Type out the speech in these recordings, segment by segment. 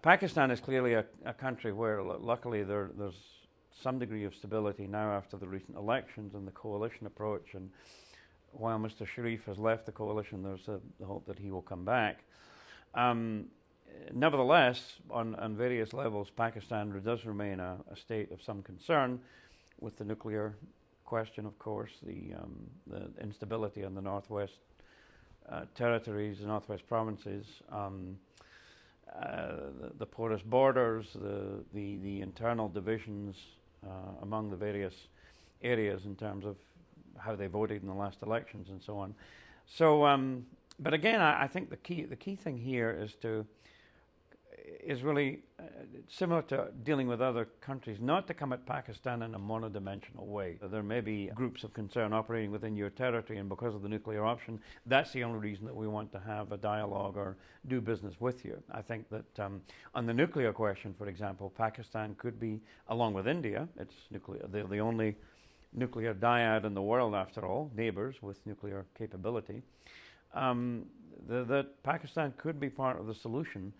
Pakistan is clearly a country where, luckily, there's some degree of stability now after the recent elections and the coalition approach. And while Mr. Sharif has left the coalition, there's the hope that he will come back. Nevertheless, on various levels, Pakistan does remain a state of some concern, with the nuclear question, of course, the instability in the northwest territories, the northwest provinces, the porous borders, the internal divisions among the various areas in terms of how they voted in the last elections and so on. So, but again, I think the key thing here is really similar to dealing with other countries, not to come at Pakistan in a monodimensional way. There may be groups of concern operating within your territory, and because of the nuclear option, that's the only reason that we want to have a dialogue or do business with you. I think that on the nuclear question, for example, Pakistan could be, along with India, it's nuclear, the only nuclear dyad in the world, after all, neighbors with nuclear capability, that Pakistan could be part of the solution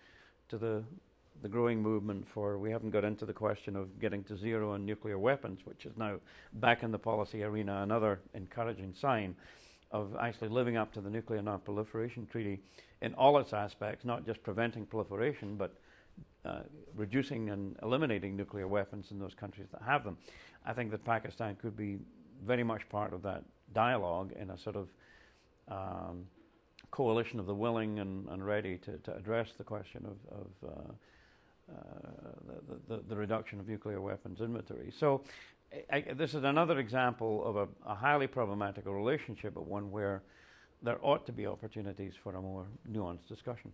to the growing movement for, we haven't got into the question of getting to zero on nuclear weapons, which is now back in the policy arena, another encouraging sign of actually living up to the Nuclear Non-Proliferation Treaty in all its aspects, not just preventing proliferation, but reducing and eliminating nuclear weapons in those countries that have them. I think that Pakistan could be very much part of that dialogue in a sort of coalition of the willing and ready to address the question of the reduction of nuclear weapons inventory. So this is another example of a highly problematical relationship, but one where there ought to be opportunities for a more nuanced discussion.